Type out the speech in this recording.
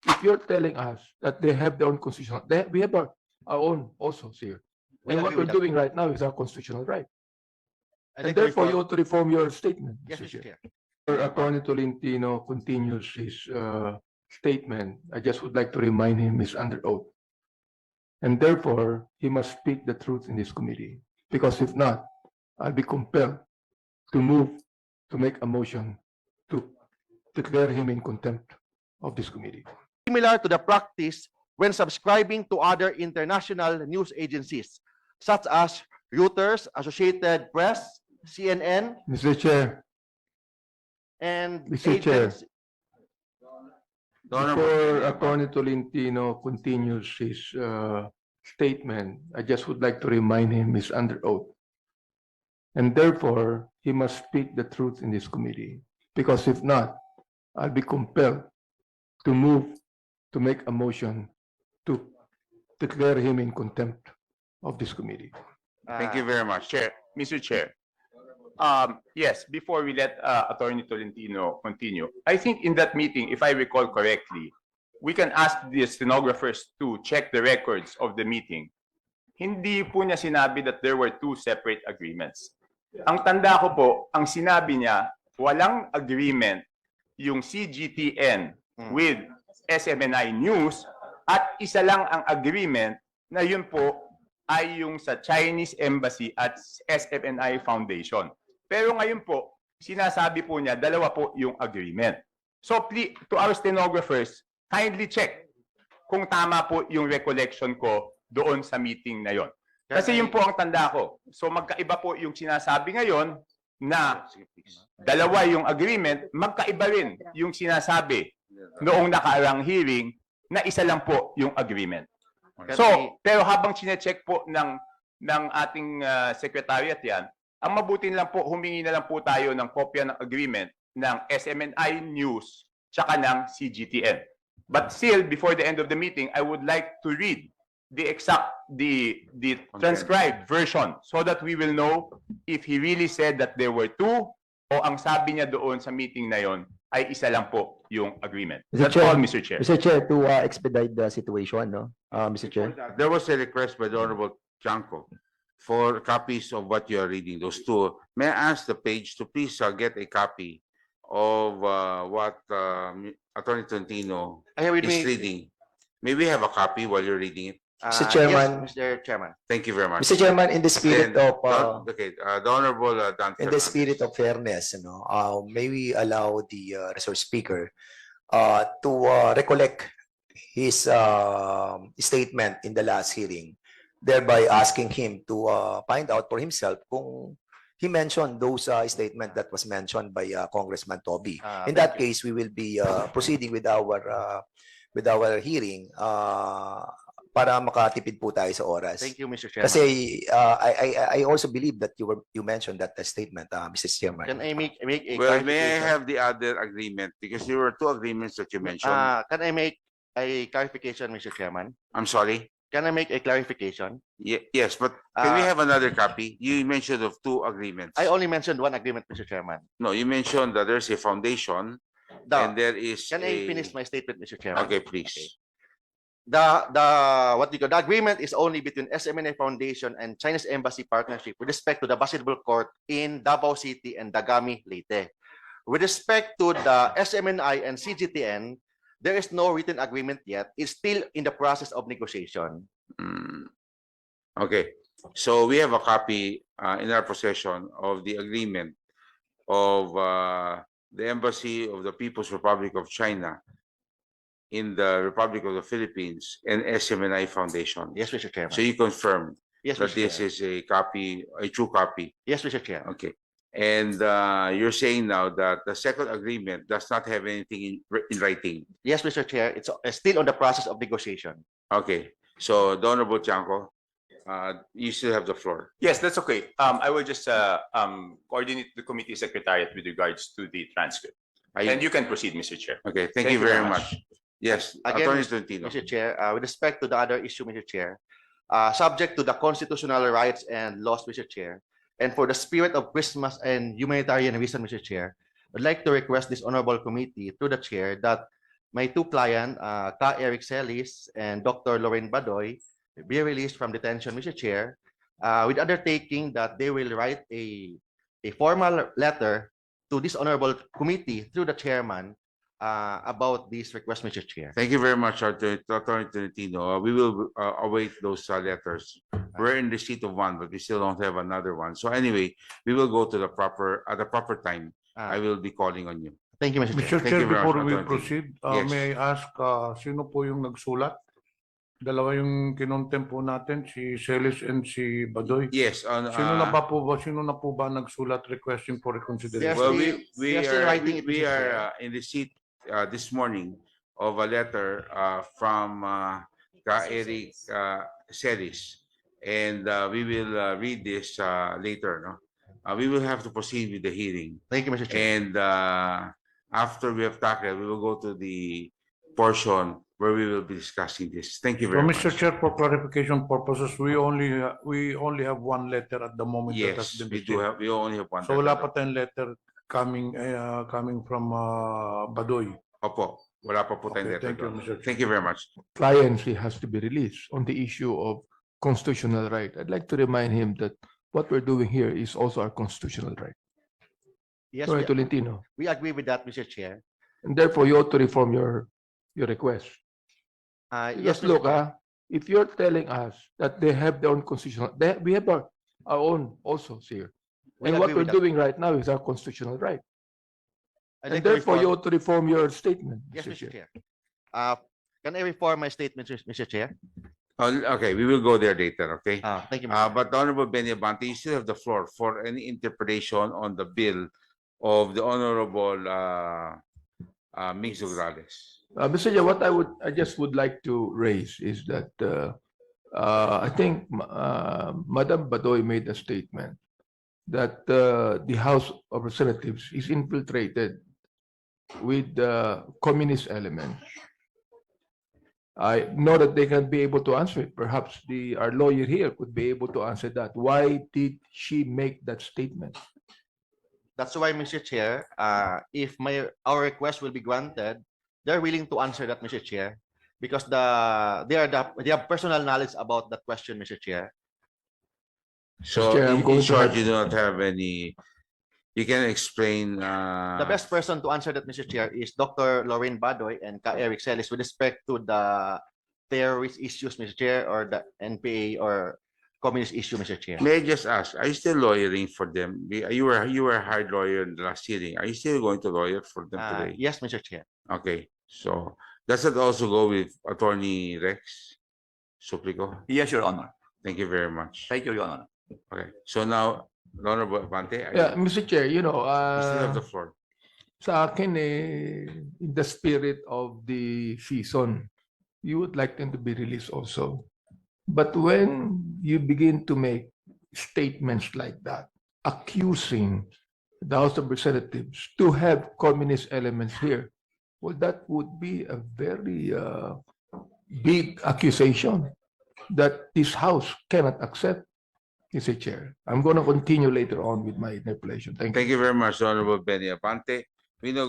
if you're telling us that they have their own constitutional, we have our own also here. We And what agree we're with that. doing right now is our constitutional right. I'd And like to therefore, you reform- ought to reform your statement, Yes, Mr. Mr. Chair. Chair. Attorney Tolentino continues his statement. I just would like to remind him he's under oath. And therefore, he must speak the truth in this committee. Because if not, I'll be compelled to move to make a motion to declare him in contempt of this committee. Similar to the practice when subscribing to other international news agencies, such as Reuters, Associated Press, CNN, Mr. Chair, and Mr. Chair. agents. Before Attorney Tolentino continues his statement, I just would like to remind him he's under oath. And therefore, he must speak the truth in this committee. Because if not, I'll be compelled to move to make a motion to declare him in contempt of this committee. Thank you very much, Chair. Mr. Chair. Yes, before we let Attorney Tolentino continue, I think in that meeting, if I recall correctly, we can ask the stenographers to check the records of the meeting. Hindi po niya sinabi that there were two separate agreements. Ang tanda ko po, ang sinabi niya, walang agreement yung CGTN with SMNI News at isa lang ang agreement na yun po ay yung sa Chinese Embassy at SMNI Foundation. Pero ngayon po, sinasabi po niya, dalawa po yung agreement. So please, to our stenographers, kindly check kung tama po yung recollection ko doon sa meeting na yon. Kasi yun po ang tanda ko. So magkaiba po yung sinasabi ngayon na dalawa yung agreement, magkaiba rin yung sinasabi noong nakaarang hearing na isa lang po yung agreement. So, pero habang chinecheck po ng ating secretariat yan, ang mabuti lang po, humingi na lang po tayo ng kopya ng agreement ng SMNI News tsaka ng CGTN. But still, before the end of the meeting, I would like to read the transcribed version so that we will know if he really said that there were two o ang sabi niya doon sa meeting na yon ay isa lang po yung agreement. That's all, Mr. Chair. Mr. Chair, to expedite the situation, no, Mr. Chair. There was a request by the Honorable Chanco for copies of what you are reading, those two. May I ask the page to please get a copy of what Attorney Tolentino I have with is me, reading? May we have a copy while you're reading it? Mr. Chairman. Yes, Mr. Chairman. Thank you very much. Mr. Chairman, in the spirit And, of the Honorable Dan in the Fernandez. spirit of fairness, may we allow the resource speaker to recollect his statement in the last hearing, thereby asking him to find out for himself kung he mentioned those statement that was mentioned by Congressman Toby. In that case, we will be proceeding with our hearing para makatipid po tayo sa oras. Thank you, Mr. Chairman. Kasi I also believe that you mentioned that statement, Mr. Chairman. Can I make a Well, may I clarification? have the other agreement? Because there were two agreements that you mentioned. Can I make a clarification, Mr. Chairman? I'm sorry. Can I make a clarification? Yes, but can we have another copy? You mentioned of two agreements. I only mentioned one agreement, Mr. Chairman. No, you mentioned that there's a foundation and there is Can I finish my statement, Mr. Chairman? Okay, please. The agreement is only between SMNI Foundation and Chinese Embassy Partnership with respect to the basketball court in Davao City and Dagami, Leyte. With respect to the SMNI and CGTN, there is no written agreement yet. It's still in the process of negotiation. Okay, so we have a copy in our possession of the agreement of the Embassy of the People's Republic of China in the Republic of the Philippines and SMNI Foundation. Yes, Mr. Chairman. So you confirm Yes, that Mr. this Chair. is a copy, a true copy. Yes, Mr. Chair. Okay. And you're saying now that the second agreement does not have anything in writing. Yes, Mr. Chair. It's still on the process of negotiation. Okay, so the Honorable Chanco, you still have the floor. Yes, that's okay. I will just coordinate the committee secretariat with regards to the transcript. And you can proceed, Mr. Chair. Okay, thank you very much. Yes, Again, Attorney Tolentino. Mr. Chair, with respect to the other issue, Mr. Chair, subject to the constitutional rights and laws, Mr. Chair, and for the spirit of Christmas and humanitarian reason, Mr. Chair, I'd like to request this honorable committee through the chair that my two clients, Ka Eric Celis and Dr. Lorraine Badoy, be released from detention, Mr. Chair, with undertaking that they will write a formal letter to this honorable committee through the chairman about this request, Mr. Chair. Thank you very much, Attorney Tolentino. We will await those letters. We're in receipt of one, but we still don't have another one. So anyway, we will go to the proper time. I will be calling on you. Thank you, Mr. Chair. Mr. Thank Chair, you very much, before we Attorney. proceed, Yes. may I ask, sino po yung nagsulat? Dalawa yung kinontem po natin, si Celis and si Badoy. Yes, on Sino na po ba nagsulat requesting for reconsideration? Yes. well, we are still writing it, we Mr. are in receipt this morning of a letter from Ka Eric Celis, and we will read this later. No, we will have to proceed with the hearing, Thank you, Mr. Chair. and after we have tackled, we will go to the portion where we will be discussing this. Thank you So, very much. Mr. Chair, for clarification purposes, we only have one letter at the moment that has Yes, been we do received. have. We only have one. So wala letter. pa tayong letter coming from Badoy. Opo, wala pa po tayong Okay, letter thank you, doon. Mr. Chair. Thank you very much. Client, he has to be released on the issue of constitutional right. I'd like to remind him that what we're doing here is also our constitutional right. Yes, Sorry, Tolentino. we agree with that, Mr. Chair. And therefore, you ought to reform your request. Yes, Because Mr. look, Chair. if you're telling us that they have their own constitutional, we have our own also here. We And what agree we're with that. doing right now is our constitutional right. I'd And like to therefore, you reform- ought to reform your statement. Yes, Mr. Mr. Chair. Chair. Can I reform my statement, Mr. Chair? Okay, we will go there later, okay? Thank you, Mr. Chair. But Honorable Cong.Abante, you still have the floor for any interpretation on the bill of the Honorable Mix Grales. Mr. Chair, what I just would like to raise is that I think Madam Badoy made a statement that the House of Representatives is infiltrated with the communist elements. I know that they can be able to answer it. Perhaps our lawyer here could be able to answer that. Why did she make that statement? That's why, Mr. Chair, if our request will be granted, they're willing to answer that, Mr. Chair, because they have personal knowledge about that question, Mr. Chair. So Chair, I'm in going to short, have- you do not have any, you can explain. The best person to answer that, Mr. Chair, is Dr. Lorraine Badoy and Ka Eric Celis with respect to the terrorist issues, Mr. Chair, or the NPA or communist issue, Mr. Chair. May I just ask, are you still lawyering for them? You were a hard lawyer in the last hearing. Are you still going to lawyer for them today? Yes, Mr. Chair. Okay, so does it also go with Attorney Rex Suplico? Yes, Your Honor. Thank you very much. Thank you, Your Honor. Okay, so now, Honorable Abante, Yeah, Mr. Chair, you still have the floor. sa akin in the spirit of the season, you would like them to be released also. But when you begin to make statements like that, accusing the House of Representatives to have communist elements here, well, that would be a very big accusation that this House cannot accept, Mr. Chair. I'm going to continue later on with my interpellation. Thank you. Thank you very much, Honorable Cong.Abante. We know